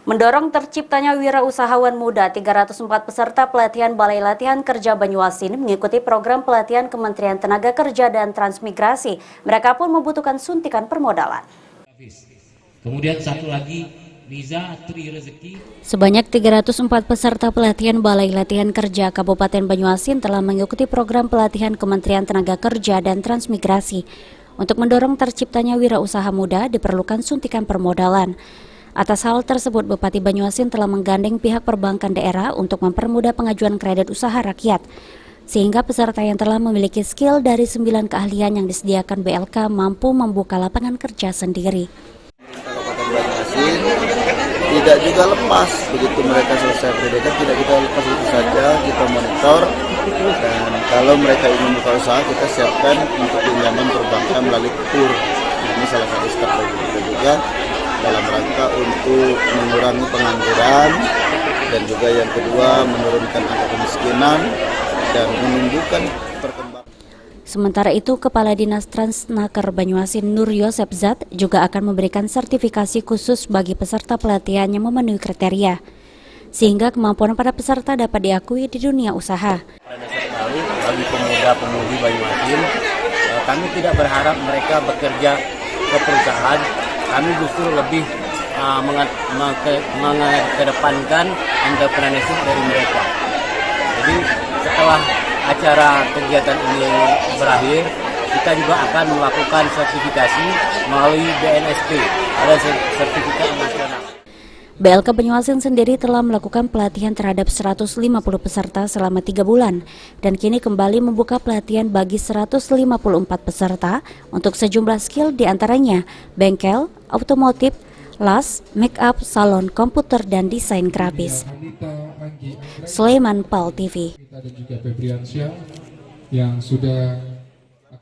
Mendorong terciptanya wirausahawan muda, 304 peserta pelatihan Balai Latihan Kerja Banyuasin mengikuti program pelatihan Kementerian Tenaga Kerja dan Transmigrasi. Mereka pun membutuhkan suntikan permodalan. Kemudian satu lagi, Niza Tri Rezeki. Sebanyak 304 peserta pelatihan Balai Latihan Kerja Kabupaten Banyuasin telah mengikuti program pelatihan Kementerian Tenaga Kerja dan Transmigrasi. Untuk mendorong terciptanya wirausaha muda diperlukan suntikan permodalan. Atas hal tersebut, Bupati Banyuasin telah menggandeng pihak perbankan daerah untuk mempermudah pengajuan kredit usaha rakyat, sehingga peserta yang telah memiliki skill dari 9 keahlian yang disediakan BLK mampu membuka lapangan kerja sendiri. Kabupaten Banyuasin tidak juga lepas, begitu mereka selesai pendidikan tidak kita lepas begitu saja, kita monitor, dan kalau mereka ingin buka usaha kita siapkan untuk pinjaman perbankan melalui KUR. Ini salah satu step dari kita juga dalam rangka untuk mengurangi pengangguran, dan juga yang kedua menurunkan angka kemiskinan dan menumbuhkan perkembangan. Sementara itu, Kepala Dinas Transnaker Banyuasin Nur Yosep Zat juga akan memberikan sertifikasi khusus bagi peserta pelatihan yang memenuhi kriteria, sehingga kemampuan para peserta dapat diakui di dunia usaha. Pada dasar baru bagi pemuda-pemudi Banyuasin, kami tidak berharap mereka bekerja ke perusahaan. Kami justru lebih mengedepankan entrepreneurship dari mereka. Jadi setelah acara kegiatan ini berakhir, kita juga akan melakukan sertifikasi melalui BNSP, ada sertifikat nasional. BLK Banyuasin sendiri telah melakukan pelatihan terhadap 150 peserta selama 3 bulan dan kini kembali membuka pelatihan bagi 154 peserta untuk sejumlah skill diantaranya bengkel, otomotif, las, make up, salon, komputer, dan desain grafis. Sulaiman, PAL TV. Kita dan juga Febriansyah yang sudah